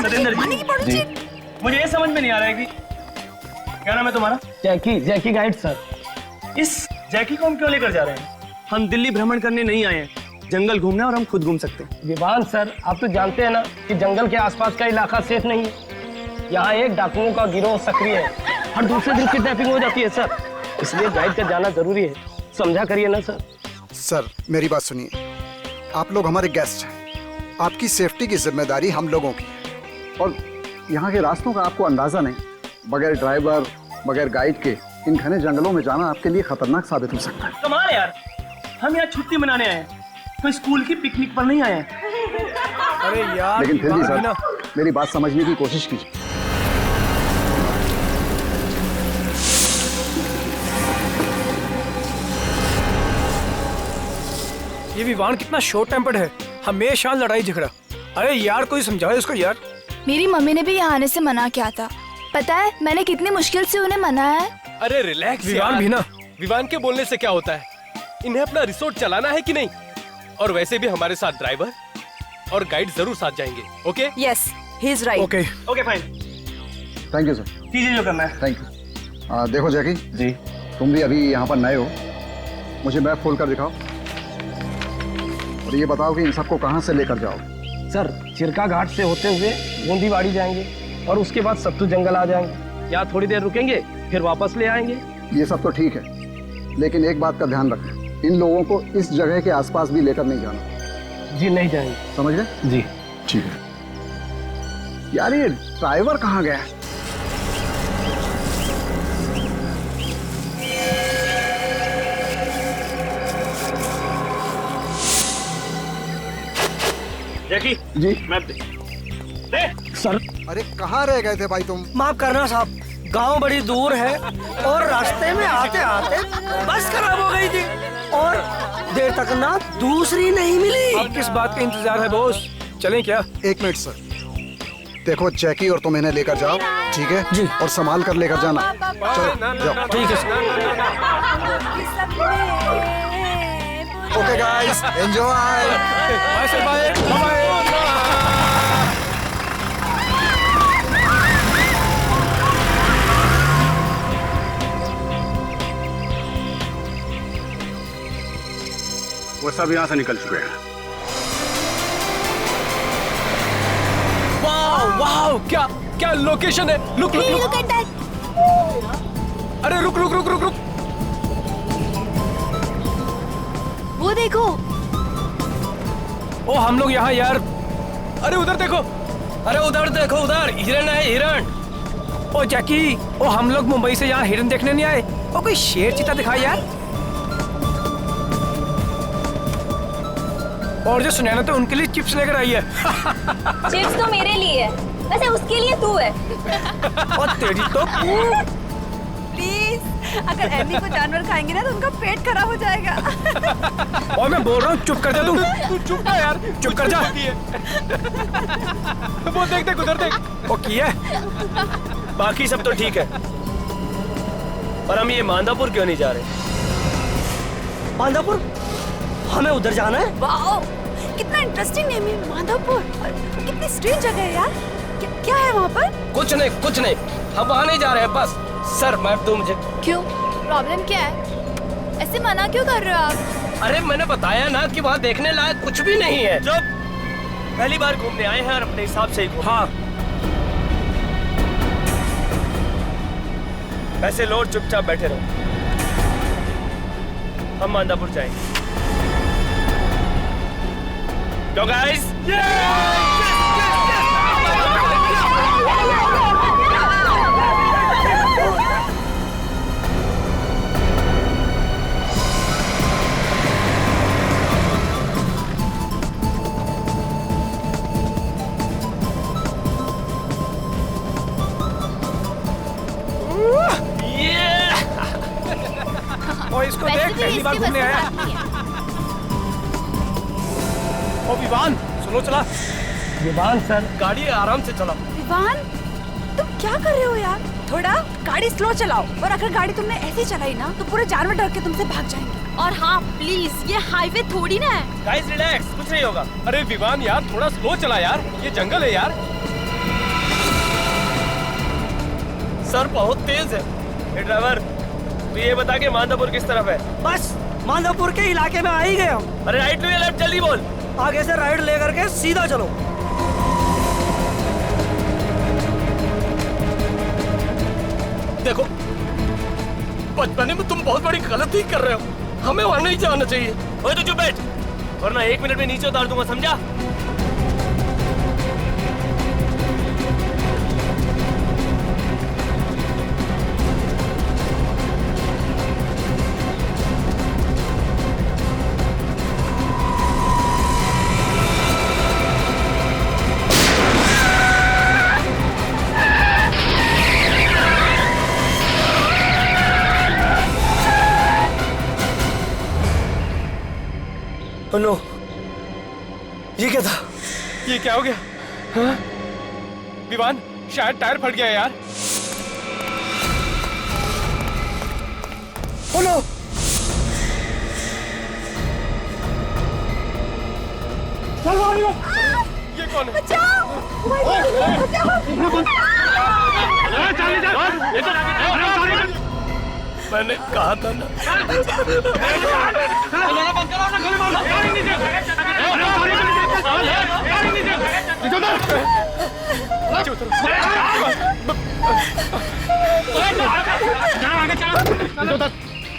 सतेंद्र जी, मुझे ये समझ में नहीं आ रहा है कि क्या नाम है तुम्हारा? जैकी गाइड सर। इस जैकी को हम क्यों लेकर जा रहे हैं? हम दिल्ली भ्रमण करने नहीं आए हैं, जंगल घूमना, और हम खुद घूम सकते हैं। विवान सर, आप तो जानते हैं ना कि जंगल के आसपास का इलाका सेफ नहीं है। यहाँ एक डाकुओं का गिरोह सक्रिय है, हर दूसरे दिन किडनैपिंग हो जाती है सर, इसलिए गाइड का जाना जरूरी है। समझा करिए ना सर। सर मेरी बात सुनिए, आप लोग हमारे गेस्ट हैं, आपकी सेफ्टी की जिम्मेदारी हम लोगों की है। और यहाँ के रास्तों का आपको अंदाजा नहीं, बगैर ड्राइवर बगैर गाइड के इन घने जंगलों में जाना आपके लिए खतरनाक साबित हो सकता है। कमाल है यार, हम यहाँ छुट्टी मनाने आए हैं, कोई स्कूल की पिकनिक पर नहीं आए हैं। अरे यार, लेकिन फिर भी सर मेरी बात समझने की कोशिश कीजिए। ये विवान कितना शॉर्ट टेम्पर्ड है, हमेशा लड़ाई झगड़ा। अरे यार कोई समझाओ इसको यार। मेरी मम्मी ने भी यहाँ आने से मना किया था, पता है मैंने कितनी मुश्किल से उन्हें मनाया है। अरे रिलैक्स विवान भी ना। विवान के बोलने से क्या होता है, इन्हें अपना रिसोर्ट चलाना है कि नहीं। और वैसे भी हमारे साथ ड्राइवर और गाइड जरूर साथ जाएंगे। Okay? Yes, he is right. Okay okay fine, thank you sir. कीजिए जो करना है। Thank you. देखो जैकी जी, तुम भी अभी यहाँ पर नए हो, मुझे मैप खोल कर दिखाओ और ये बताओ कि इन सबको कहाँ से लेकर जाओ। सर चिरका घाट से होते हुए गोंदीवाड़ी जाएंगे और उसके बाद सत्तू जंगल आ जाएंगे। यहाँ थोड़ी देर रुकेंगे, फिर वापस ले आएंगे। ये सब तो ठीक है, लेकिन एक बात का ध्यान रखें, इन लोगों को इस जगह के आसपास भी लेकर नहीं जाना। जी नहीं जाएंगे। समझ गए? जी ठीक है। यार ये ड्राइवर कहाँ गया? जैकी जी मैप दे। सर। अरे कहाँ रह गए थे भाई तुम? माफ करना साहब, गांव बड़ी दूर है और रास्ते में आते आते बस खराब हो गई थी और देर तक ना दूसरी नहीं मिली। अब किस बात का इंतजार है बॉस, चलें क्या? एक मिनट सर, देखो जैकी और तुम इन्हें लेकर जाओ, ठीक है जी, और संभाल कर लेकर जाना। चलो जाओ। ठीक है sir. Okay guys, enjoy. Bye sir, bye bye. वो सब यहाँ से निकल चुके हैं। वाह वाह, क्या क्या लोकेशन है। रुक रुक रुक, अरे रुक रुक रुक रुक रुक। वो देखो। ओ हम लोग यहाँ यार। अरे उधर देखो, अरे उधर देखो, उधर हिरन है, हिरन। ओ जैकी, ओ हम लोग मुंबई से यहाँ हिरन देखने नहीं आए। ओ कोई शेर चीता दिखाई यार। और जो सुनैना तो उनके लिए चिप्स लेकर आई है। चिप्स तो मेरे लिए है, वैसे उसके लिए तू है। और तेरी तो। प्लीज, अगर एमी को जानवर खाएंगे ना तो उनका पेट खराब हो जाएगा। और मैं बोल रहा हूँ चुप कर जा तू। तू चुप कर यार, चुप कर जा। वो देख देख उधर देख। ओ किया है? बाकी सब तो ठीक है, पर हम ये मांदापुर क्यों नहीं जा रहे? मांदापुर? हमें उधर जाना है। वाओ, कितना इंटरेस्टिंग नेम है माधवपुर। कितनी स्ट्रेंज जगह है यार। क्या है वहाँ पर? कुछ नहीं, हम वहाँ नहीं जा रहे हैं बस। सर मैप दो मुझे। क्यों, प्रॉब्लम क्या है? ऐसे मना क्यों कर रहे हो आप? अरे मैंने बताया ना कि वहाँ देखने लायक कुछ भी नहीं है। चुप, पहली बार घूमने आए हैं और अपने हिसाब से ही घूम। हाँ, ऐसे लोग चुपचाप बैठे रहो, हम मांदापुर जाएंगे। Go guys! ओ इसको देख, पहली बार घूमने आया। ओ विवान, सुनो चला। विवान सर, गाड़ी आराम से चलाओ। विवान, तुम क्या कर रहे हो यार? थोड़ा गाड़ी स्लो चलाओ, और अगर गाड़ी तुमने ऐसी चलाई ना तो पूरे जानवर डर के तुमसे भाग जाएंगे। और हाँ प्लीज, ये हाईवे थोड़ी ना है। गाइस रिलैक्स, कुछ नहीं होगा। अरे विवान यार थोड़ा स्लो चला यार, ये जंगल है यार। सर बहुत तेज है। ए ड्राइवर, तू ये बता कि मांदापुर किस तरफ है? बस मांधापुर के इलाके में आ ही गए हम। अरे राइट या लेफ्ट, जल्दी बोल। आगे से राइट लेकर के सीधा चलो। देखो, बचपने में तुम बहुत बड़ी गलती कर रहे हो, हमें वहां नहीं जाना चाहिए। ओए तू चुप बैठ, वरना 1 मिनट में नीचे उतार दूंगा, समझा? नो, ये क्या था? ये क्या हो गया? हाँ? विवान, शायद टायर फट गया यार। Oh no! ये कौन है? मैंने कहा था ना।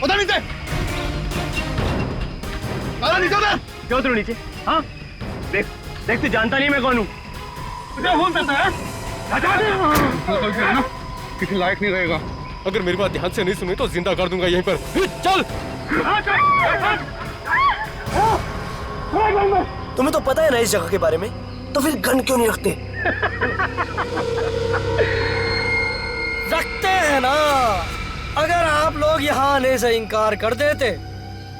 उधर नीचे, नीचे उधर। क्यों उतरो नीचे? हाँ, देख देख, तू जानता नहीं मैं कौन हूँ। किसी लायक नहीं रहेगा। अगर मेरी बात ध्यान से नहीं सुनी तो जिंदा कर दूंगा यहीं पर। चल। तुम्हें तो पता है ना इस जगह के बारे में, तो फिर गन क्यों नहीं रखते? रखते हैं ना। अगर आप लोग यहाँ आने से इनकार कर देते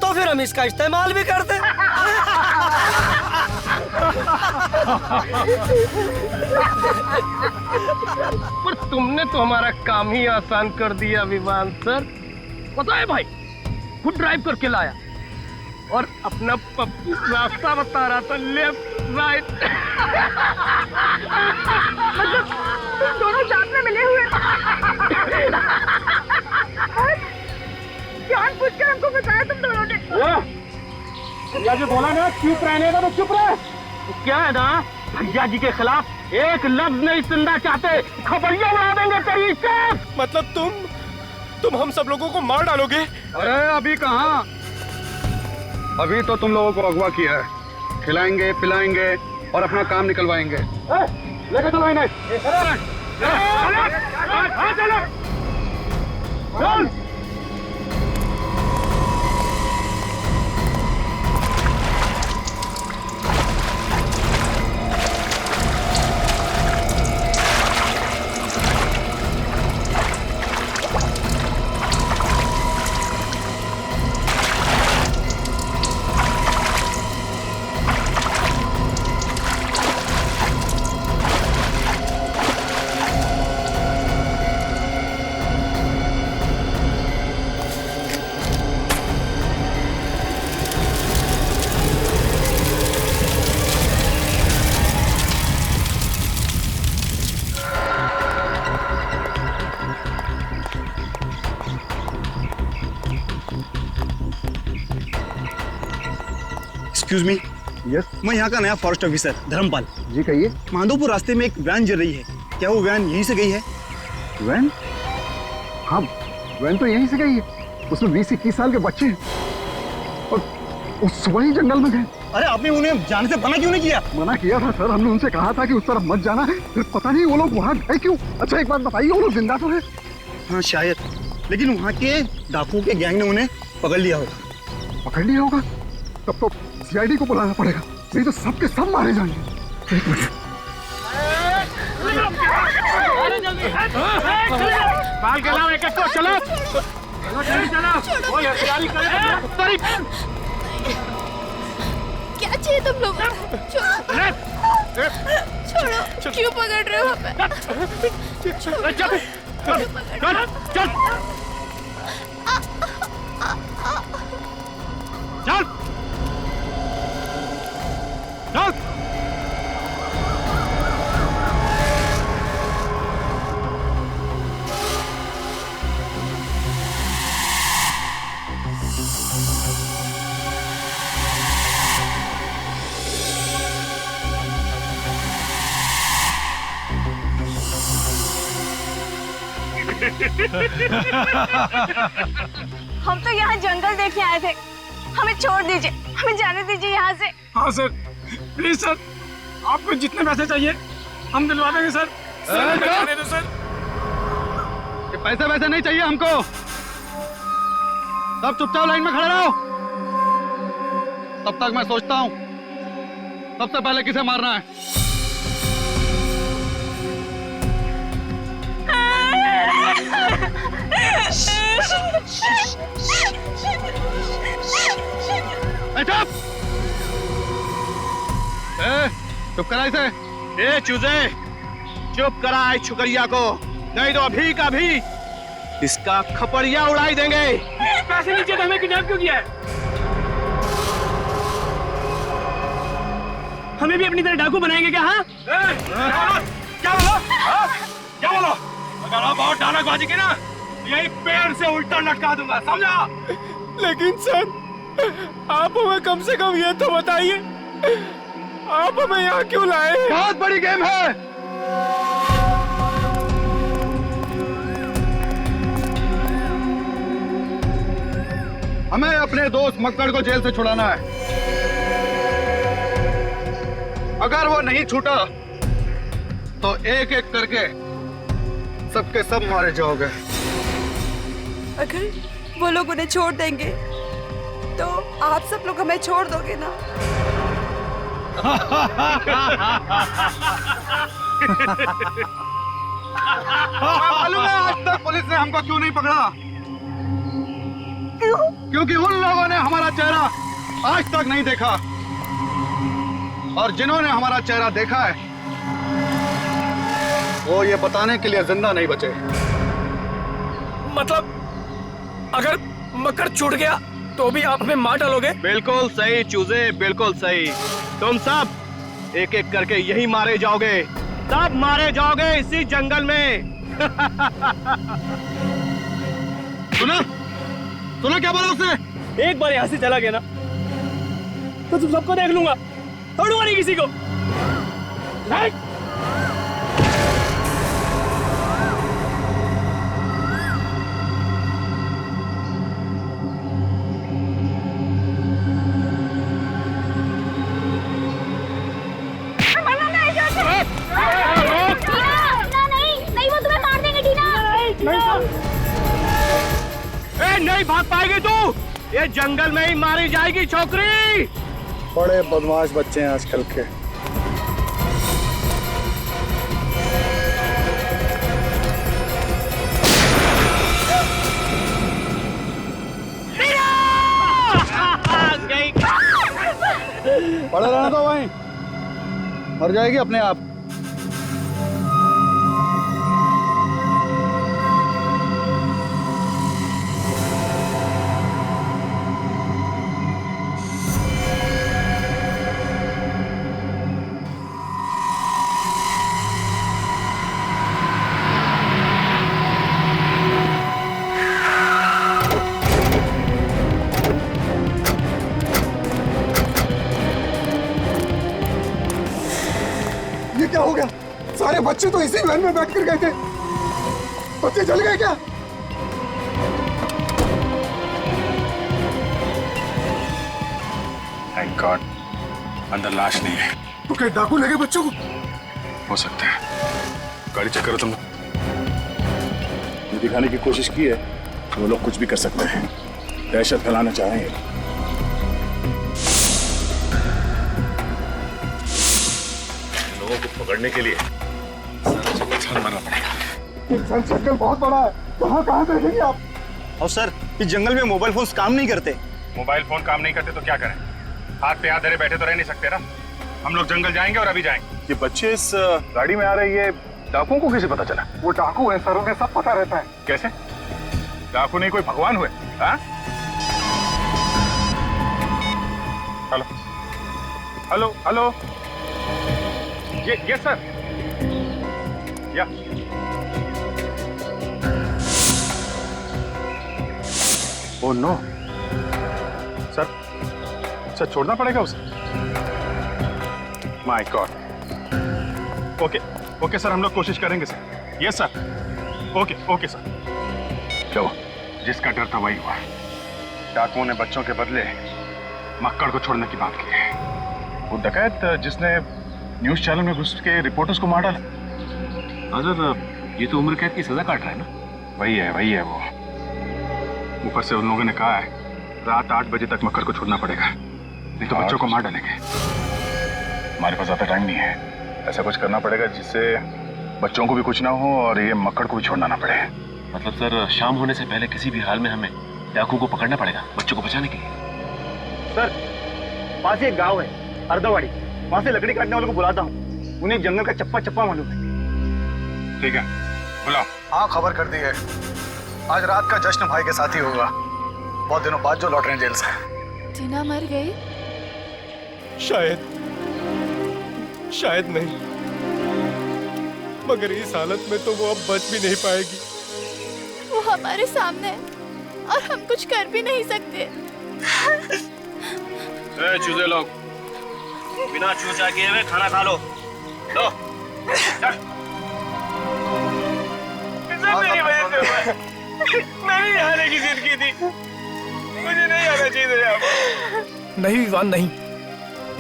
तो फिर हम इसका इस्तेमाल भी करते। पर तुमने तो हमारा काम ही आसान कर दिया विवान सर। पता है भाई, खुद ड्राइव करके लाया और अपना पप्पू रास्ता बता रहा था, लेफ्ट राइट। मतलब तुम दोनों साथ में मिले हुए जानबूझकर हमको बताया तुम दोनों ने। जो बोला ना चुप रहने का, तो चुप रहे। तो क्या है ना, भैया जी के खिलाफ एक लफ्ज नहीं सुनना चाहते, खबरिया उड़ा देंगे तेरी से। मतलब तुम हम सब लोगों को मार डालोगे? अरे अभी कहाँ, अभी तो तुम लोगों को अगवा किया है। खिलाएंगे, पिलाएंगे और अपना काम निकलवाएंगे। लेके चलो इन्हें। चल। Excuse me. यस, मैं यहाँ का नया फॉरेस्ट ऑफिसर धर्मपाल। जी कहिए। माधोपुर रास्ते में एक वैन जल रही है, क्या वो वैन यहीं से गई है? वैन? हाँ, वैन तो यहीं से गई है। उसमें 20-21 साल के बच्चे हैं और उस सुबह ही जंगल में गए। अरे आपने उन्हें जाने से मना क्यों नहीं किया? मना किया था सर, हमने उनसे कहा था कि उस तरफ मत जाना है, फिर पता नहीं वो लोग वहाँ गए क्यों। अच्छा एक बात बताइए, वो लोग जिंदा तो है? हाँ शायद, लेकिन वहाँ के डाकुओं के गैंग ने उन्हें पकड़ लिया होगा। पकड़ लिया होगा? तब तो सीआईडी को बुलाना पड़ेगा, नहीं तो सबके सब मारे जाएंगे। एक मिनट। क्या चाहिए तुम लोग? छोड़ो, क्यों पकड़ रहे हो हमें? हम तो यहाँ जंगल देख के आए थे, हमें छोड़ दीजिए, हमें जाने दीजिए यहाँ से। हाँ सर, प्लीज सर, आपको जितने पैसे चाहिए हम दिलवा देंगे सर। सर जाने दो सर। ये पैसे वैसे नहीं चाहिए हमको। सब चुपचाप लाइन में खड़े रहो। तब तक मैं सोचता हूँ सबसे पहले किसे मारना है। चुप! चुप करा इसे। ए चूजे, चुप करा इस छुकरिया को, नहीं तो अभी का भी इसका खपड़िया उड़ाई देंगे। पैसे नीचे तो हमें किडनैप क्यों किया है? हमें भी अपनी तरह डाकू बनाएंगे क्या? हाँ क्या बोलो? क्या बोलो? अगर आप और डायलॉगबाजी की ना, यही पेड़ से उल्टा लटका दूंगा, समझा? लेकिन सर, आप हमें कम से कम ये तो बताइए, आप हमें यहाँ क्यों लाए? बहुत बड़ी गेम है। हमें अपने दोस्त मक्कड़ को जेल से छुड़ाना है। अगर वो नहीं छूटा तो एक एक करके सबके सब मारे जाओगे। अगर वो लोग उन्हें छोड़ देंगे तो आप सब लोग हमें छोड़ दोगे ना? मालूम है आज तक पुलिस ने हमको क्यों नहीं पकड़ा? क्योंकि उन लोगों ने हमारा चेहरा आज तक नहीं देखा, और जिन्होंने हमारा चेहरा देखा है वो ये बताने के लिए जिंदा नहीं बचे। मतलब अगर मकर छूट गया तो भी आप हमें मार डालोगे? बिल्कुल सही चूजे, बिल्कुल सही। तुम सब एक एक करके यही मारे जाओगे, सब मारे जाओगे इसी जंगल में। सुना? सुना क्या बोला उसने? एक बार यहाँ से चला गया ना तो तुम सबको देख लूंगा, छोड़ूंगा नहीं किसी को। नहीं, वो तुम्हें मार देंगे टीना। नहीं भाग पाएगी तू, ये जंगल में ही मारी जाएगी छोकरी। बड़े बदमाश बच्चे हैं आजकल के। पड़े रहना तो वहीं, मर जाएगी अपने आप। क्या हो गया? सारे बच्चे तो इसी वैन में बैठ कर गए थे। बच्चे जल गए क्या? थैंक गॉड, अंदर लाश नहीं है। तो क्या डाकू लगे बच्चों को? हो सकता है। गाड़ी चेक करो तुम। ये दिखाने की कोशिश की है वो लोग कुछ भी कर सकते हैं, दहशत फैलाना चाहेंगे। लोगों को पकड़ने के लिए छान मारना पड़ेगा। इंसान जंगल बहुत बड़ा है, कहाँ से देखेंगे आप? और सर, इस जंगल में मोबाइल फोन काम नहीं करते। मोबाइल फोन काम नहीं करते तो क्या करें? हाथ पे हाथ धरे बैठे तो रह नहीं सकते ना। हम लोग जंगल जाएंगे और अभी जाएंगे। ये बच्चे इस गाड़ी में आ रहे, ये डाकुओं को कैसे पता चला? वो डाकू है सर, उन्हें सब पता रहता है। कैसे? डाकू नहीं कोई भगवान हुए? हाँ? हेलो हेलो हेलो, ये सर, या ओह नो सर, सर छोड़ना पड़ेगा उसे। My God. Okay okay sir, हम लोग कोशिश करेंगे sir. Yes sir, okay okay sir. क्या हुआ? जिसका डर था वही हुआ। डाकुओं ने बच्चों के बदले मक्कड़ को छोड़ने की बात की है। वो डकैत जिसने न्यूज चैनल में घुस के रिपोर्टर्स को मार डाला। ये तो उम्र कैद की सजा काट रहा है ना? वही है वो। ऊपर से उन लोगों ने कहा है रात 8 बजे तक मक्कड़ को छोड़ना पड़ेगा, नहीं तो बच्चों को मार डालेंगे। हमारे पास ज्यादा टाइम नहीं है। ऐसा कुछ करना पड़ेगा जिससे बच्चों को भी कुछ ना हो और ये मक्कड़ को भी छोड़ना ना पड़े। मतलब सर, शाम होने से पहले किसी भी हाल में हमें डाकू को पकड़ना पड़ेगा बच्चों को बचाने के लिए। सर, पास ही एक गांव है अर्धवाड़ी, वहां से लकड़ी काटने वालों को बुलाता हूँ। उन्हें जंगल का चप्पा चप्पा मालूम है। ठीक है, बुलाओ। हाँ, खबर कर दी है। आज रात का जश्न भाई के साथ ही होगा, बहुत दिनों बाद जो लौट रहे हैं जेल से। टीना मर गई? शायद नहीं, मगर इस हालत में तो वो अब बच भी नहीं पाएगी। वो हमारे सामने है और हम कुछ कर भी नहीं सकते। चूजे लोग, बिना चूचा किए हुए खाना खा लो। लो, चल। मेरी वजह से हुआ। मैं भी आने की जिद की थी, मुझे नहीं आना चाहिए यहाँ। नहीं विवान नहीं,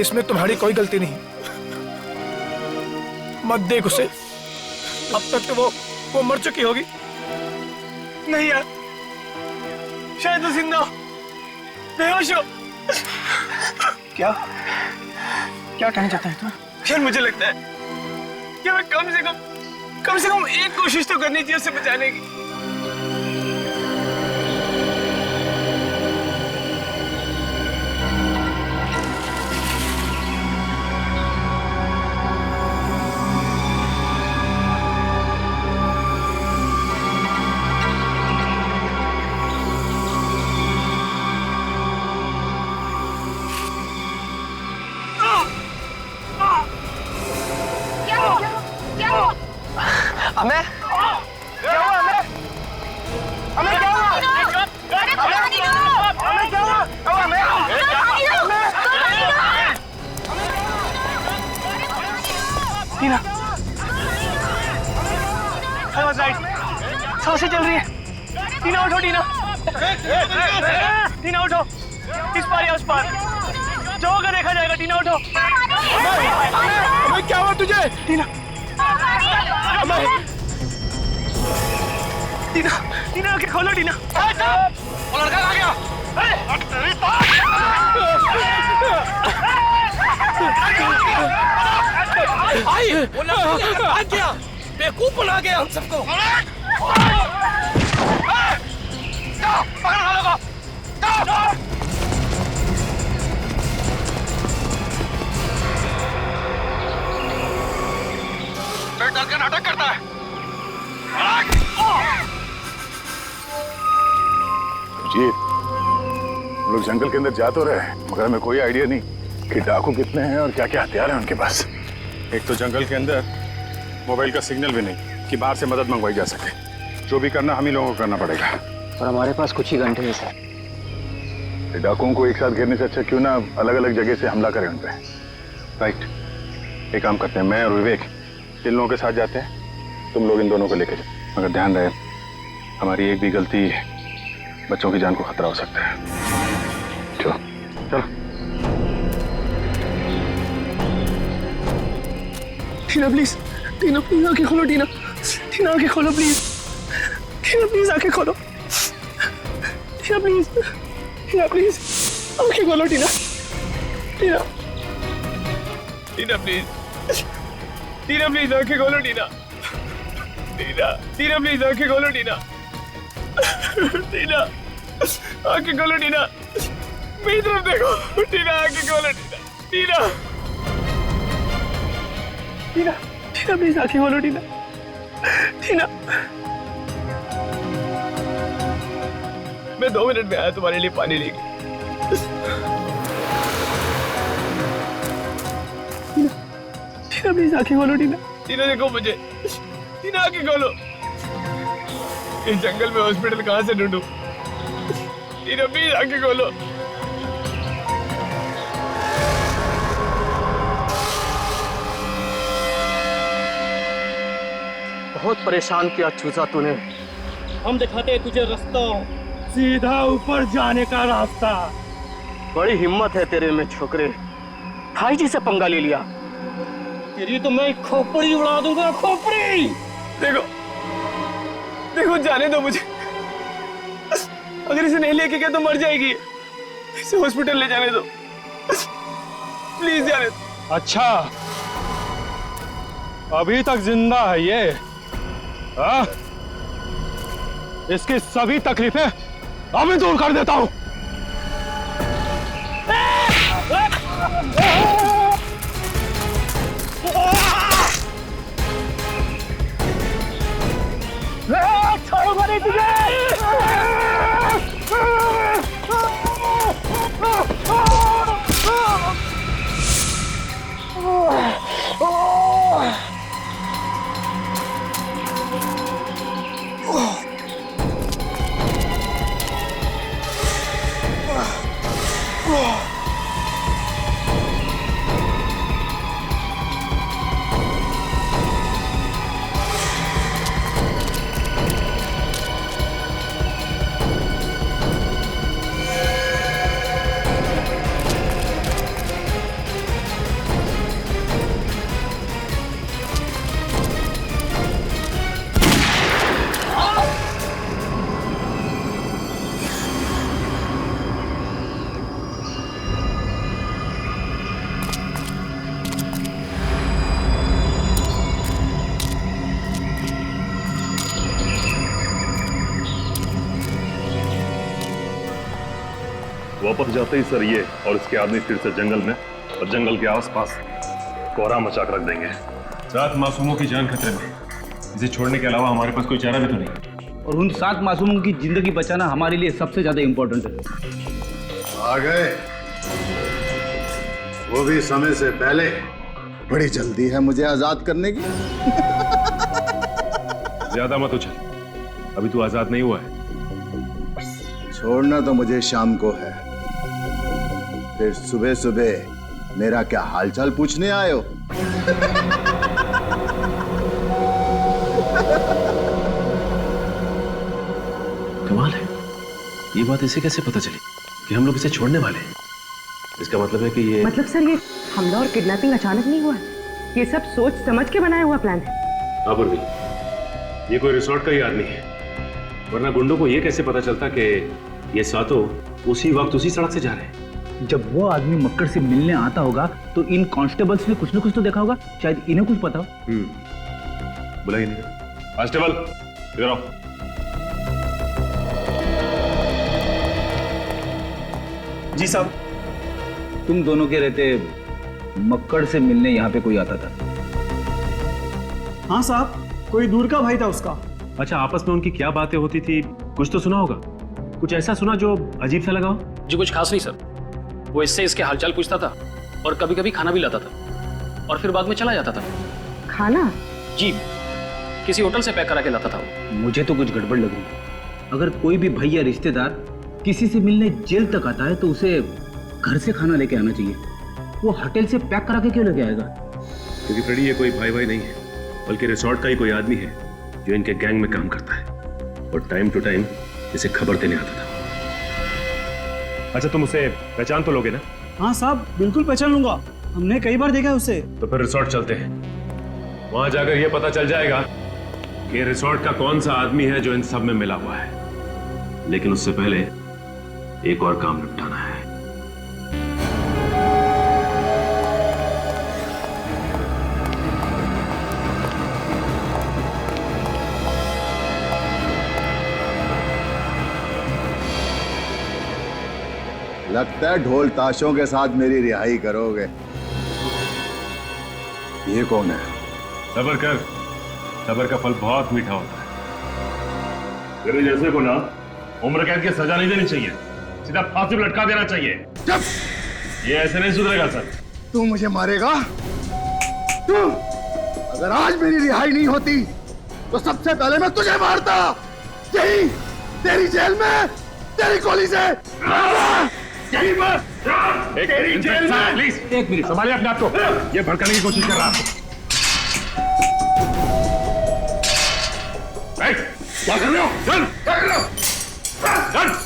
इसमें तुम्हारी कोई गलती नहीं। मत देख उसे, अब तक तो वो मर चुकी होगी। नहीं यार, शायद वो जिंदा हो, बेहोश हो। क्या कहना चाहता है तुम? यार मुझे लगता है कि मैं कम से कम एक कोशिश तो करनी चाहिए उसे बचाने की। सांसें चल रही है। टीना उठो, टीना उठो, इस पार या उस पार जो होगा देखा जाएगा। टीना उठो। क्या हुआ तुझे? टीना, आंखें खोलो। टीना, वो लड़का कहाँ गया? वो लड़का गया, बेवकूफ बना गया हम सबको। डर के नाटक करता है। जी, हम लोग जंगल के अंदर जा तो रहे हैं, मगर हमें कोई आइडिया नहीं कि डाकू कितने हैं और क्या क्या हथियार हैं उनके पास। एक तो जंगल के अंदर मोबाइल का सिग्नल भी नहीं कि बाहर से मदद मंगवाई जा सके। जो भी करना हम ही लोगों को करना पड़ेगा। और हमारे पास कुछ ही घंटे हैं सर। डाकुओं को एक साथ घेरने से अच्छा क्यों ना अलग अलग जगह से हमला करें उन पे। राइट, एक काम करते हैं, मैं और विवेक इन लोगों के साथ जाते हैं, तुम लोग इन दोनों को लेकर जाओ। मगर ध्यान रहे, हमारी एक भी गलती बच्चों की जान को खतरा हो सकता है। चलो चलो। टीना प्लीज, टीना प्लीज आंखें खोलो। टीना आंखें खोलो प्लीज। टीना प्लीज आंखें खोलो। टीना प्लीज आंखें खोलो। टीना प्लीज आंखें खोलो। टीना प्लीज आंखें खोलो। टीना आंखें खोलो। टीना मेरी तरफ देखो। टीना आंखें खोलो। टीना प्लीज आंखें खोलो। टीना मैं 2 मिनट में आया तुम्हारे लिए पानी लेके। टीना प्लीज आंखें खोलो। टीना देखो मुझे। टीना आंखें खोलो। इस जंगल में हॉस्पिटल कहाँ से ढूंढूं? टीना प्लीज आंखें खोलो। बहुत परेशान किया चूजा तूने। हम दिखाते हैं तुझे रास्ता, सीधा ऊपर जाने का रास्ता। बड़ी हिम्मत है तेरे में छोकरे, भाई जी से पंगा ले लिया। तेरी तो मैं खोपड़ी उड़ा दूंगा, खोपड़ी। देखो देखो, जाने दो मुझे। अगर इसे नहीं लेके गया तो मर जाएगी। इसे हॉस्पिटल ले जाने दो, प्लीज जाने दो। अच्छा, अभी तक जिंदा है ये? हाँ? इसकी सभी तकलीफें अभी दूर कर देता हूं। छोड़ूंगा नहीं तुझे। वापस जाते ही सर ये और इसके आदमी फिर से जंगल में और जंगल के आसपास कोहरा मचा कर रख देंगे। 7 मासूमों की जान खतरे में। इसे छोड़ने के अलावा हमारे पास कोई चारा भी तो नहीं। और उन 7 मासूमों की जिंदगी बचाना हमारे लिए सबसे ज्यादा इंपॉर्टेंट है। आ गए, वो भी समय से पहले। बड़ी जल्दी है मुझे आजाद करने की। ज्यादा मत उछल, अभी तू आजाद नहीं हुआ है। छोड़ना तो मुझे शाम को है, फिर सुबह सुबह मेरा क्या हालचाल पूछने आए हो? कमाल है, ये बात इसे कैसे पता चली कि हम लोग इसे छोड़ने वाले हैं? इसका मतलब है कि ये मतलब सर, ये हमला और किडनैपिंग अचानक नहीं हुआ है, ये सब सोच समझ के बनाया हुआ प्लान है। हाँ पूर्वी, ये कोई रिसोर्ट का ही आदमी है, वरना गुंडों को ये कैसे पता चलता कि ये सातों उसी वक्त उसी सड़क से जा रहे हैं? जब वो आदमी मक्कड़ से मिलने आता होगा तो इन कांस्टेबल्स ने कुछ न कुछ तो देखा होगा, शायद इन्हें कुछ पता हो। बुलाइए नहीं। कांस्टेबल इधर आओ। जी साहब। तुम दोनों के रहते मक्कड़ से मिलने यहाँ पे कोई आता था? हाँ साहब, कोई दूर का भाई था उसका। अच्छा, आपस में उनकी क्या बातें होती थी, कुछ तो सुना होगा? कुछ ऐसा सुना जो अजीब सा लगा हो? जी कुछ खास नहीं सर, वो इससे इसके हालचाल पूछता था और कभी कभी खाना भी लाता था और फिर बाद में चला जाता था। खाना? जी, किसी होटल से पैक करा के लाता था। मुझे तो कुछ गड़बड़ लग रही है। अगर कोई भी भाई या रिश्तेदार किसी से मिलने जेल तक आता है तो उसे घर से खाना लेके आना चाहिए, वो होटल से पैक करा के क्यों लेके आएगा? क्योंकि फ्रेडी ये कोई भाई भाई नहीं है, बल्कि रिसोर्ट का ही कोई आदमी है जो इनके गैंग में काम करता है और टाइम टू टाइम इसे खबर देने आता था। अच्छा, तुम उसे पहचान तो लोगे ना? हाँ साहब, बिल्कुल पहचान लूंगा, हमने कई बार देखा है उसे। तो फिर रिसोर्ट चलते हैं, वहां जाकर यह पता चल जाएगा कि रिसोर्ट का कौन सा आदमी है जो इन सब में मिला हुआ है। लेकिन उससे पहले एक और काम निपटाना है। लगता है ढोल ताशों के साथ मेरी रिहाई करोगे। ये कौन है? सब्र कर, सब्र का फल बहुत मीठा होता है। तेरे जैसे को ना उम्र कैद की सजा नहीं देनी चाहिए, सीधा फांसी पर लटका देना चाहिए। चुप! ये ऐसे नहीं सुधरेगा सर। तू मुझे मारेगा? तू? अगर आज मेरी रिहाई नहीं होती तो सबसे पहले मैं तुझे मारता, यही तेरी जेल में, तेरी गोली से। एक मिनट संभालिए अपने आप को, ये भड़काने की कोशिश कर रहा है आपको। क्या कर रहे हो? चल, क्या कर रहे हो? चल।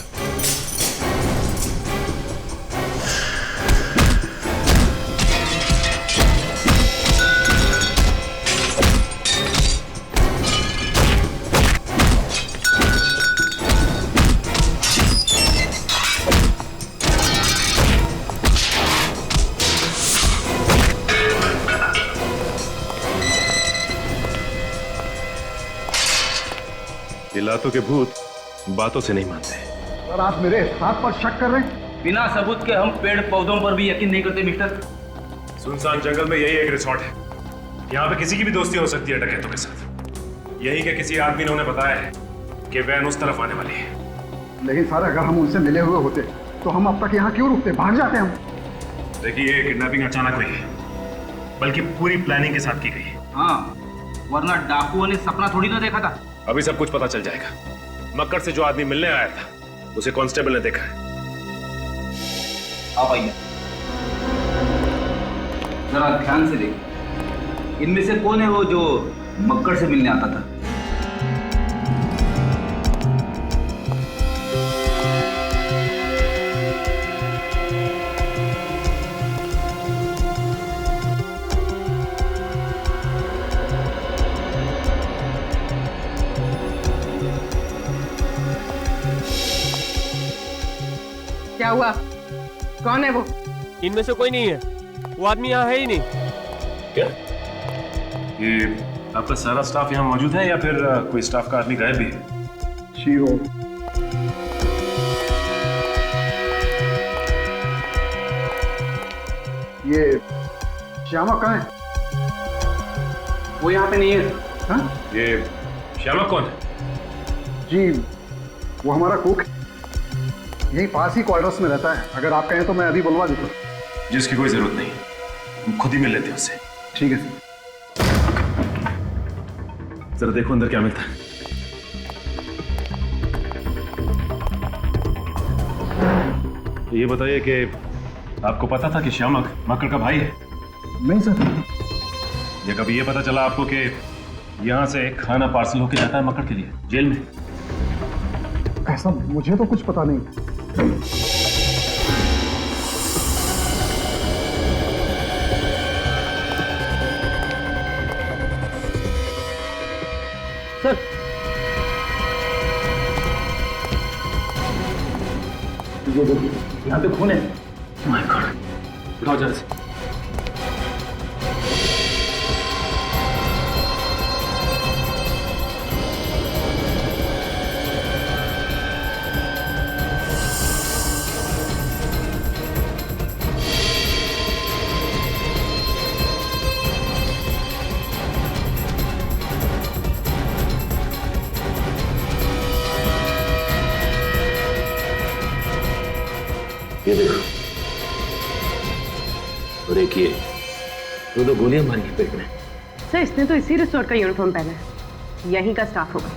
ये लातों के भूत बातों से नहीं मानते। सर आप मेरे हाथ पर शक कर रहे हैं? बिना सबूत के हम पेड़ पौधों पर भी यकीन नहीं करते मिस्टर। सुनसान जंगल में यही एक रिसोर्ट है। यहाँ पे किसी की भी दोस्ती हो सकती है डकैतों के साथ। यही के किसी आदमी ने उन्हें बताया है कि वैन उस तरफ आने वाली है। लेकिन सर अगर हम उनसे मिले हुए होते तो हम अब तक यहाँ क्यों रुकते? भाग जाते हम। देखिए ये किडनैपिंग अचानक हुई है, बल्कि पूरी प्लानिंग के साथ की गई है। हाँ, वरना डाकुओं ने सपना थोड़ी ना देखा था। अभी सब कुछ पता चल जाएगा। मक्कड़ से जो आदमी मिलने आया था उसे कांस्टेबल ने देखा है। आप आइए, जरा ध्यान से देखिए। इनमें से कौन है वो जो मक्कड़ से मिलने आता था? क्या हुआ? कौन है वो? इनमें से कोई नहीं है। वो आदमी यहाँ है ही नहीं। क्या ये आपका सारा स्टाफ यहाँ मौजूद है या फिर कोई स्टाफ का आदमी गायब भी है? शीरो, ये श्यामा कहाँ है? वो यहाँ पे नहीं है। हाँ? ये श्यामा कौन है? जी वो हमारा कुक यही पास ही क्वार्टर्स में रहता है। अगर आप कहें तो मैं अभी बुलवा देता हूँ। जिसकी कोई जरूरत नहीं, हम खुद ही मिल लेते हैं उससे। ठीक है सर। जरा देखो अंदर क्या मिलता है। ये बताइए कि आपको पता था कि श्यामक मक्कड़ का भाई है? नहीं सर। या कभी ये पता चला आपको कि यहाँ से खाना पार्सल होके जाता है मक्कड़ के लिए जेल में? ऐसा मुझे तो कुछ पता नहीं। सर ये देखिए यहाँ पे खून है। माय गॉड, उठाओ जरा से। ये देखो, और एक ये दो गोलियां मारी हैं पेट में। सर इसने तो इसी रिसोर्ट का यूनिफॉर्म पहना है, यहीं का स्टाफ होगा।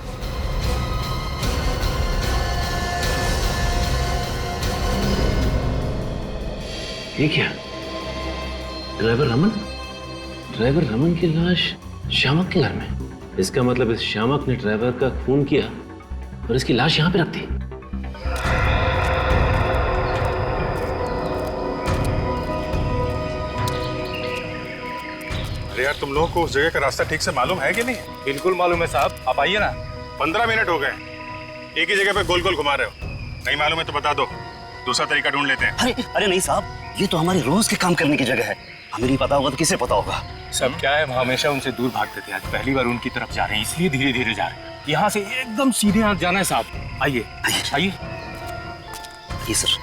ये क्या? ड्राइवर रमन की लाश श्यामक के घर में। इसका मतलब इस श्यामक ने ड्राइवर का खून किया और इसकी लाश यहाँ पे रख दी। यार तुम लोगों को उस जगह का रास्ता ठीक से मालूम है कि नहीं? बिल्कुल मालूम है साहब, आप आइए ना। 15 मिनट हो गए, एक ही जगह पे गोल गोल घुमा रहे हो। नहीं मालूम है तो बता दो, दूसरा तरीका ढूंढ लेते हैं। अरे नहीं साहब, ये तो हमारे रोज के काम करने की जगह है। हमें नहीं पता होगा तो किसे पता होगा? सब क्या है, हम हमेशा उनसे दूर भागते थे, आज पहली बार उनकी तरफ जा रहे हैं, इसलिए धीरे धीरे जा रहे हैं। यहाँ से एकदम सीधे यहाँ जाना है साहब। आइए आइए। ये सर।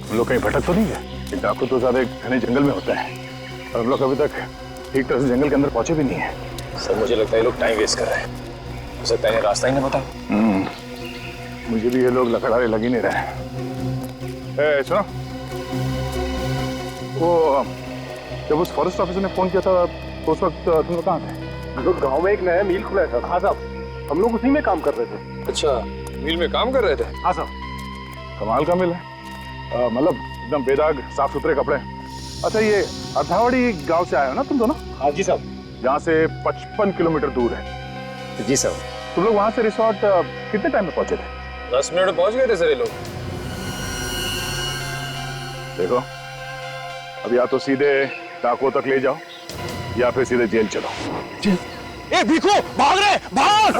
हम लोग कहीं भटक तो नहीं है? डाकू तो ज्यादा घने जंगल में होता है और हम लोग अभी तक ठीक तरह से जंगल के अंदर पहुंचे भी नहीं है। सर मुझे लगता है ये लोग टाइम वेस्ट कर रहे हैं। हो सकता है रास्ता ही नहीं बता। मुझे भी ये लोग लकड़ारे लग ही नहीं रहे हैं। सुनो, वो जब उस फॉरेस्ट ऑफिसर ने फोन किया था तो उस वक्त तुम लोग कहाँ थे? हम लोग गाँव में एक नया मिल खुला था। हाँ साहब, हम लोग उसी में काम कर रहे थे। अच्छा, मिल में काम कर रहे थे? हाँ साहब। कमाल का मिल है। मतलब एकदम बेदाग साफ सुथरे कपड़े। अच्छा, ये अथावड़ी गांव से आए हो ना तुम दोनों? हाँ जी साहब। यहाँ से 55 किलोमीटर दूर है। जी साहब। तुम लोग वहां से रिसोर्ट कितने टाइम में पहुंचे थे? 10 मिनट में पहुंच गए थे सर ये लोग। देखो, अब या तो सीधे डाकुओं तक ले जाओ या फिर सीधे जेल चलो। जेल? ए भीखू, भाग रहे, भाग!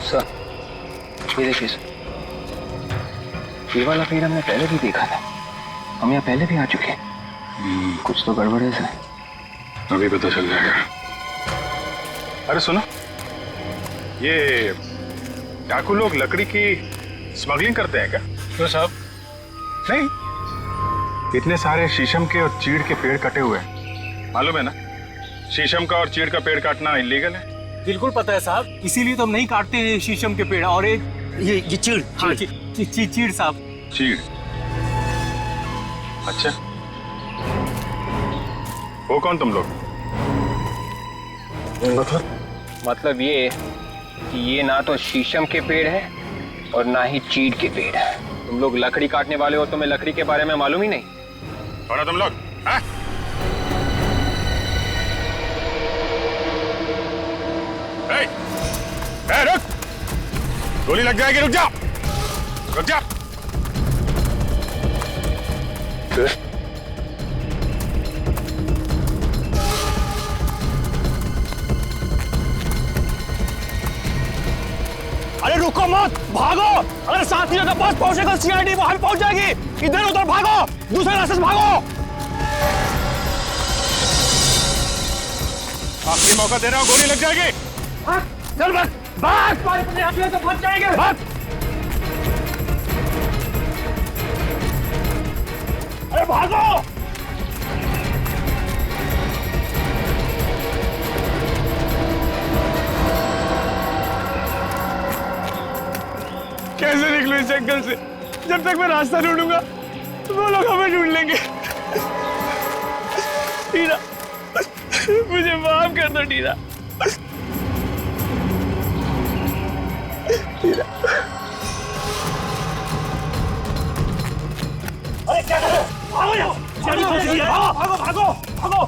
सर, ये देखिए सर, ये वाला पेड़ हमने पहले भी देखा था। हम यहाँ पहले भी आ चुके हैं। कुछ तो गड़बड़ है सर। अभी पता चल जाएगा। अरे सुनो, ये डाकू लोग लकड़ी की स्मगलिंग करते हैं क्या? क्यों साहब? नहीं, इतने सारे शीशम के और चीड़ के पेड़ कटे हुए हैं, मालूम है ना? शीशम का और चीड़ का पेड़ काटना इलीगल है। बिल्कुल पता है साहब, इसीलिए तो हम नहीं काटते हैं शीशम के पेड़। और एक ये चीड़। हाँ, चीड़ साहब। चीड़? अच्छा, वो कौन तुम लोग? मतलब ये कि ये ना तो शीशम के पेड़ है और ना ही चीड़ के पेड़ है। तुम लोग लकड़ी काटने वाले हो, तुम्हें लकड़ी के बारे में मालूम ही नहीं। कौन हो तुम लोग? हाँ? रुक! गोली लग जाएगी, रुक जा! रुक जा! अरे रुको मत, भागो! अगर साथियों के पास पहुंचेगा सीआईडी वहां पहुंच जाएगी। इधर उधर भागो, दूसरे रास्ते से भागो। आखिरी मौका दे रहा हूं, गोली लग जाएगी। चल भाग, भाग! तो फंस जाएंगे। भाग! अरे भागो! कैसे निकलूं इस जंगल से? जब तक मैं रास्ता ढूंढूंगा वो लोग हमें ढूंढ लेंगे। टीना, मुझे माफ कर दो टीना। अरे क्या कर रहे हो? भागो यहाँ! भागो भागो भागो!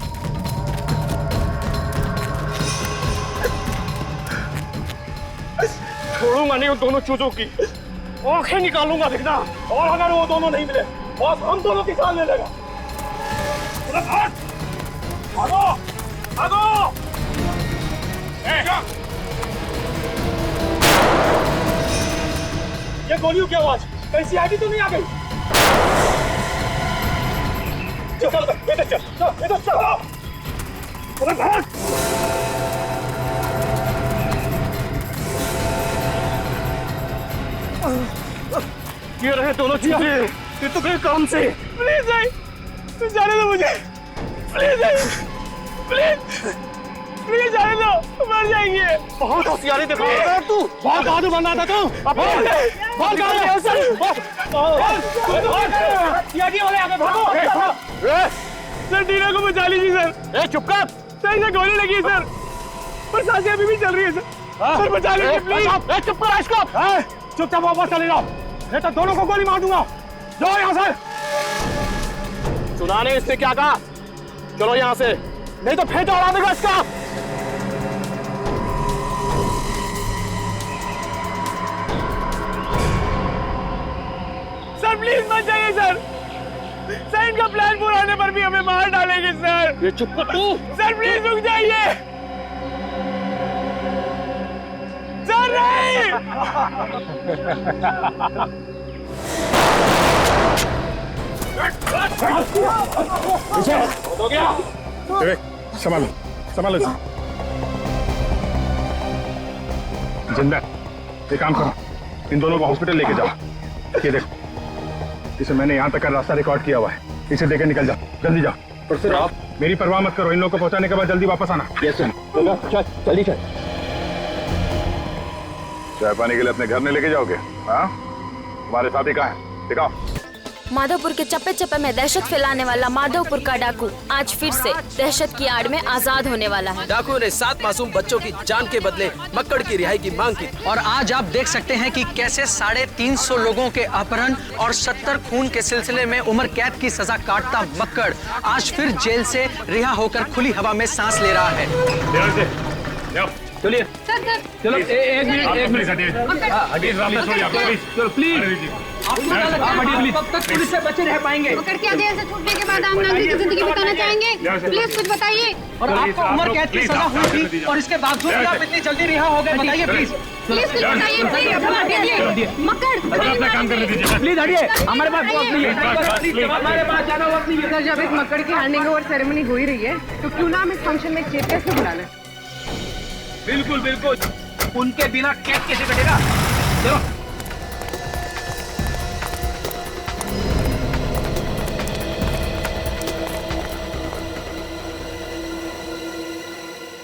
छोड़ूंगा नहीं उन दोनों चूजों की, आंखें निकालूंगा देखना। और अगर वो दोनों नहीं मिले बस हम दोनों की जान ले लेगा। भागो भागो! ये गोलियों की आवाज कहीं सीआईडी तो नहीं आ गई? चल इधर चल, इधर चल। अरे भाग! ये रहे दोनों चीजें। ये तो गए काम से। प्लीज भाई, तू जाने दो मुझे। प्लीज भाई, प्लीज प्लीज जाने दो, मर जाएंगे। बहुत होशियारी दिखा रहा है तू। बहुत बहादुर बंदा था तू। बहुत वाले आगे भागो। सर टीना को बचा लीजिए सर। चुप कर। सर इसे गोली लगी है सर, पर सांसें अभी भी चल रही है सर। सर बचा लीजिए प्लीज। चुप कर इसको। चुपचाप वापस चले जाओ, नहीं तो दोनों को गोली मार दूंगा। जाओ यहाँ से। सुना ने इससे क्या कहा? चलो यहाँ से, नहीं तो फेंटा उड़ा देगा इसका। सर प्लीज मत जाइए सर। सर इनका प्लान पूरा होने पर भी हमें मार डालेंगे सर। ये चुप कर तू। सर प्लीज रुक जाइए सर। नहीं हो गया। संभालो संभालो। जिंदा, एक काम करो, इन दोनों को हॉस्पिटल लेके जाओ। ये देखो, इसे मैंने यहाँ तक का रास्ता रिकॉर्ड किया हुआ है। इसे लेकर निकल जाओ, जल्दी जाओ। और सर आप मेरी परवाह मत करो, इन लोगों को पहुंचाने के बाद जल्दी वापस आना। Yes sir. चल जल्दी चल। चाय पानी के लिए अपने घर में लेके जाओगे? हाँ, तुम्हारे साथी कहाँ है? दिखाओ। माधोपुर के चप्पे चप्पे में दहशत फैलाने वाला माधोपुर का डाकू आज फिर से दहशत की आड़ में आजाद होने वाला है। डाकुओं ने 7 मासूम बच्चों की जान के बदले मक्कड़ की रिहाई की मांग की। और आज आप देख सकते हैं कि कैसे 350 लोगों के अपहरण और 70 खून के सिलसिले में उम्र कैद की सजा काटता मक्कड़ आज फिर जेल से रिहा होकर खुली हवा में सांस ले रहा है। चलिए चलो एक मिनट चलो प्लीज कब तक पुलिस से बचे रह पाएंगे? मकर की जेल से छूटने के बाद आप नागरिक की जिंदगी बिताना चाहेंगे? प्लीज कुछ बताइए। और आपको उम्र कैद की सजा हुई थी और इसके बावजूद आप इतनी जल्दी रिहा हो गए, बताइए प्लीज। प्लीज कुछ बताइए। मकर अपना काम करने दीजिए प्लीज, हटिए, हमारे पास वक्त नहीं है, हमारे पास ज्यादा वक्त नहीं है। सर, जब एक मक्कड़ की हैंडिंग ओवर सेरेमनी हो ही रही है तो क्यों ना हम इस फंक्शन में चीफ गेस्ट को बुला लें? बिल्कुल बिल्कुल, उनके बिना केक कैसे कटेगा?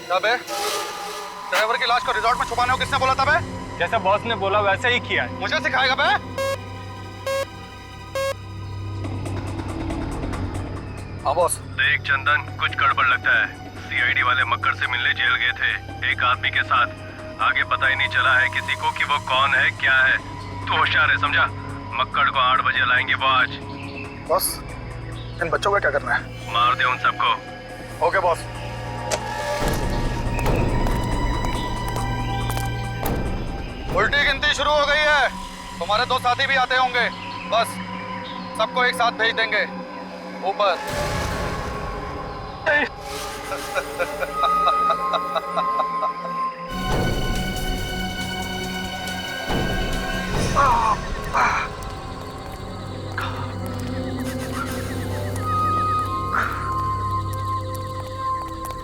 चलो बे, ड्राइवर की लाश को रिजॉर्ट में छुपाने को किसने बोला था बे? जैसा बॉस ने बोला वैसे ही किया है। मुझे सिखाएगा बे? हाँ बॉस। देख चंदन, कुछ गड़बड़ लगता है। सीआईडी वाले मक्कड़ से मिलने जेल गए थे एक आदमी के साथ। आगे पता ही नहीं चला है किसी को कि वो कौन है क्या है। तू होशियार है, समझा? मक्कड़ को 8 बजे लाएंगे वो आज। बॉस, इन बच्चों का क्या करना है? मार दे उन सबको। Okay boss. उल्टी गिनती शुरू हो गई है। तुम्हारे 2 साथी भी आते होंगे। बस सबको एक साथ भेज देंगे ऊपर।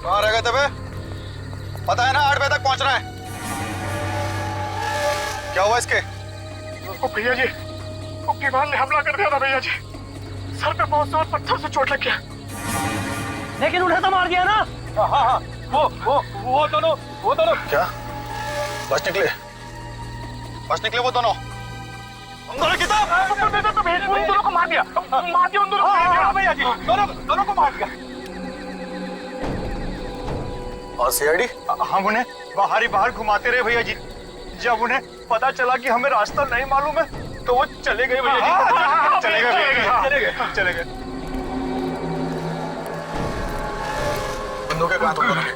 कहाँ रह गए थे बे? पता है ना 8 बजे तक पहुंचना है। क्या हुआ इसके? भैया जी, उग्रवाद ने हमला कर दिया था भैया जी। सर पे बहुत जोर पत्थर से चोट लग गया। लेकिन उन्हें तो मार दिया ना। हाँ, वो दोनों क्या बच निकले वो दोनों? उन दोनों किताब उन दोनों को मार दिया उन दोनों को भैया जी, दोनों को मार दिया। और सीआईडी? हम उन्हें बाहर घुमाते रहे भैया जी। जब उन्हें पता चला कि हमें रास्ता नहीं मालूम है तो वो चले गए भैया जी। चले गए। बंदूकें कहाँ तुम दोनों की?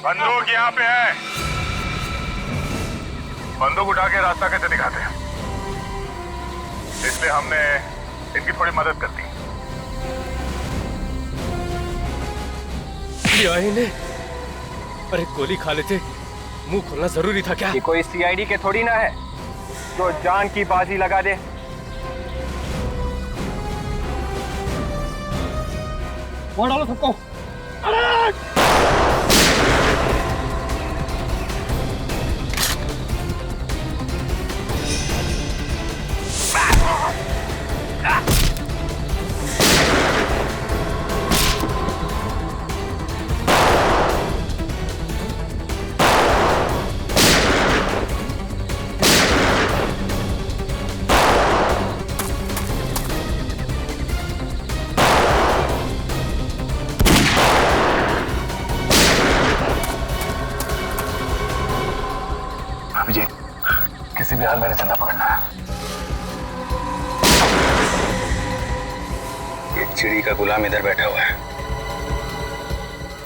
बंदूक यहाँ पे है। बंदूक उठा के रास्ता कैसे दिखाते हैं, इसलिए हमने इनकी थोड़ी मदद कर दी। अरे गोली खा लेते, मुंह खोलना जरूरी था क्या? ये कोई सीआईडी के थोड़ी ना है जो जान की बाजी लगा दे। वो डालो सबको। अभिजीत, किसी भी हाल में चंदा पकड़ना है। एक चिड़ी का गुलाम इधर बैठा हुआ है,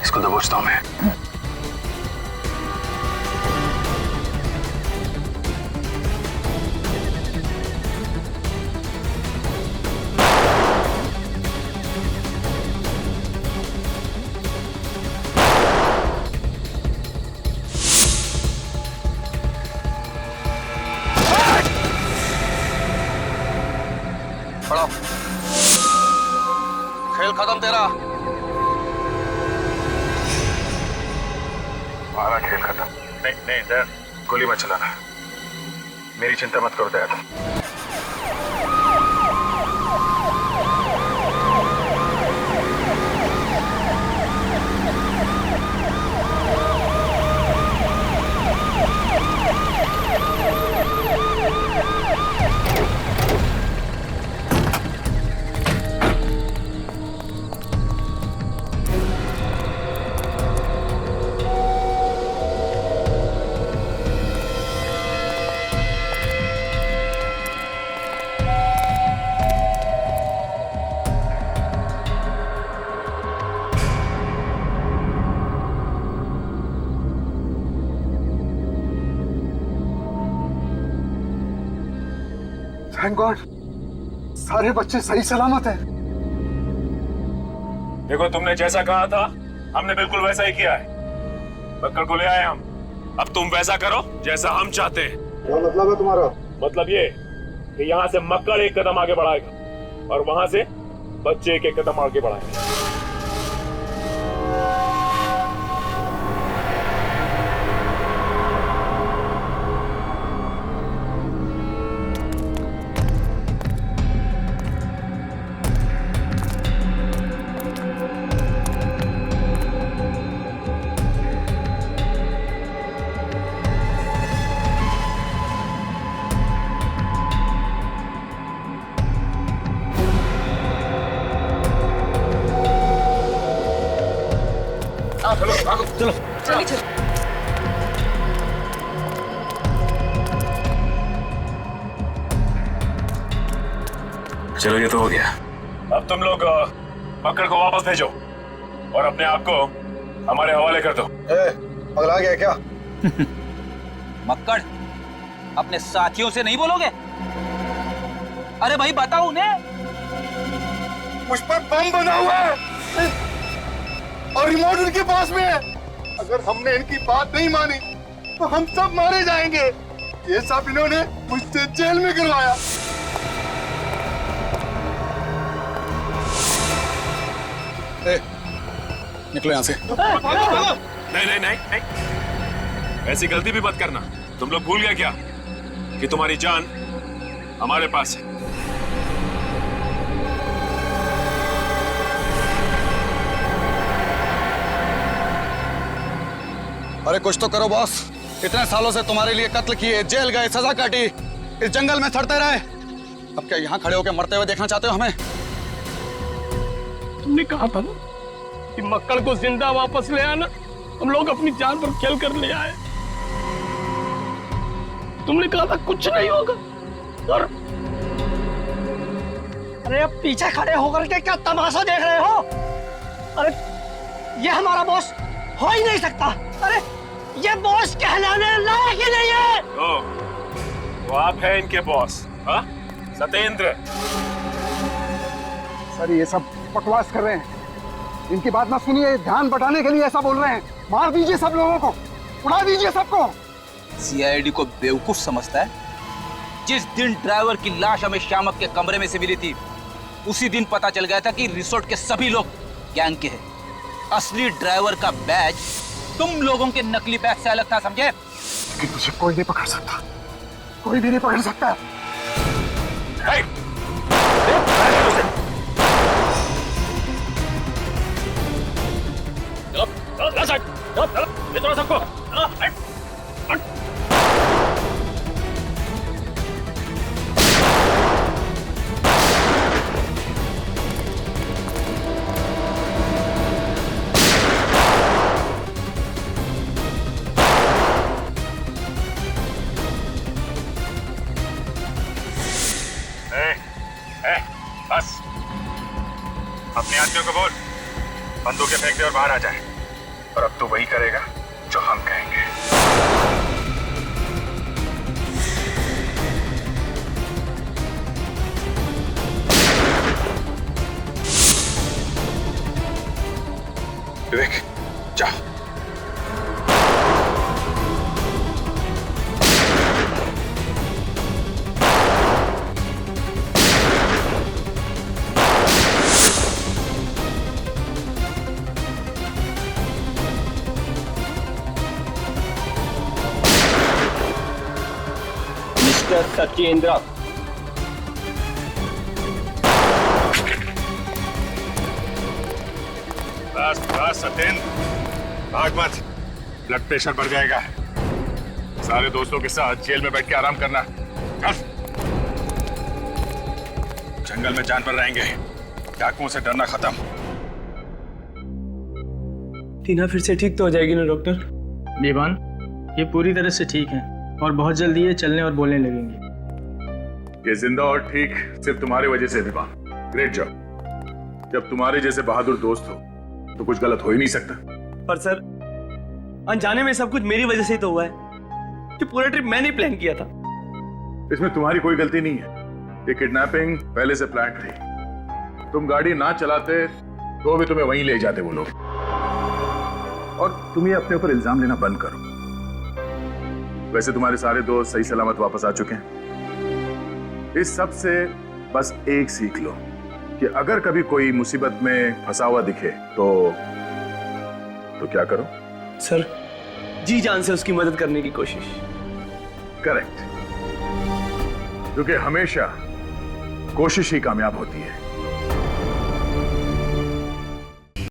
इसको दबोचता हूं मैं। पढ़ो। खेल खत्म तेरा। हमारा खेल खत्म। नहीं दया, गोली मत चलाना। मेरी चिंता मत करो दया। थैंक गॉड, सारे बच्चे सही सलामत हैं। देखो, तुमने जैसा कहा था हमने बिल्कुल वैसा ही किया है। मक्कड़ को ले आए हम, अब तुम वैसा करो जैसा हम चाहते हैं। क्या मतलब है तुम्हारा? मतलब ये कि यहाँ से मक्कड़ एक कदम आगे बढ़ाएगा और वहां से बच्चे एक कदम आगे बढ़ाएंगे। चलो चलो, ये तो हो गया। अब तुम लोग मक्कड़ को वापस भेजो और अपने आप को हमारे हवाले कर दो। पगला गया क्या? मक्कड़, अपने साथियों से नहीं बोलोगे? अरे भाई बताओ उन्हें। मुझ पर बम बना हुआ है और रिमोट उनके पास में है। अगर हमने इनकी बात नहीं मानी तो हम सब मारे जाएंगे। ये सब इन्होंने मुझसे जेल में करवाया। निकलो यहाँ से। नहीं नहीं नहीं नहीं, ऐसी गलती भी मत करना। तुम लोग भूल गए क्या कि तुम्हारी जान हमारे पास है। अरे कुछ तो करो बॉस, इतने सालों से तुम्हारे लिए कत्ल किए, जेल गए, सजा काटी, इस जंगल में सड़ते रहे। अब क्या यहाँ खड़े होकर मरते हुए देखना चाहते हो हमें? तुमने कहा था ना कि मक्कड़ को जिंदा वापस ले आना। हम लोग अपनी जान पर खेल कर ले आए। तुमने कहा था कुछ नहीं होगा और अरे अब पीछे खड़े होकर के क्या तमाशा देख रहे हो? अरे ये हमारा बॉस हो ही नहीं सकता। अरे ये बॉस कहलाने लायक ही नहीं है। वो आप हैं इनके बॉस? हाँ, सत्येंद्र। सर ये सब बकवास कर रहे हैं, इनकी बात ना सुनिए। ध्यान बटाने के लिए ऐसा बोल रहे हैं। मार दीजिए सब लोगों को, उड़ा दीजिए सबको। सीआईडी को बेवकूफ समझता है। जिस दिन ड्राइवर की लाश हमें श्यामक के कमरे में से मिली थी, उसी दिन पता चल गया था कि रिसोर्ट के सभी लोग गैंग के हैं। असली ड्राइवर का बैज तुम लोगों के नकली बैज से अलग था, समझे? लेकिन मुझे कोई नहीं पकड़ सकता, कोई भी नहीं पकड़ सकता। सबको बस अपने आदमियों को बोल बंदूकें फेंक दे और बाहर आ जाए। और अब तो वही करेगा जो हम कहेंगे। विवेक जाओ। सत्येंद्र, बस बस सत्येंद्र, भाग मत, ब्लड प्रेशर बढ़ जाएगा। सारे दोस्तों के साथ जेल में बैठ के आराम करना। चल, जंगल में जानवर रहेंगे, डाकुओं से डरना खत्म। टीना फिर से ठीक तो हो जाएगी ना डॉक्टर? बेबान, ये पूरी तरह से ठीक है और बहुत जल्दी ये चलने और बोलने लगेंगे। ये जिंदा और ठीक सिर्फ तुम्हारी वजह से विवान। Great job. जब तुम्हारे जैसे बहादुर दोस्त हो तो कुछ गलत हो ही नहीं सकता। पर सर, अनजाने में सब कुछ मेरी वजह से ही तो हुआ है। कि पूरा ट्रिप मैंने प्लान किया था। इसमें तुम्हारी कोई गलती नहीं है। ये किडनैपिंग पहले से प्लान थी। तुम गाड़ी ना चलाते तो भी तुम्हें वहीं ले जाते वो लोग। और तुम ये अपने ऊपर इल्जाम लेना बंद करो। वैसे तुम्हारे सारे दोस्त सही सलामत वापस आ चुके हैं। इस सब से बस एक सीख लो कि अगर कभी कोई मुसीबत में फंसा हुआ दिखे तो क्या करो? सर, जी जान से उसकी मदद करने की कोशिश। करेक्ट, क्योंकि हमेशा कोशिश ही कामयाब होती है।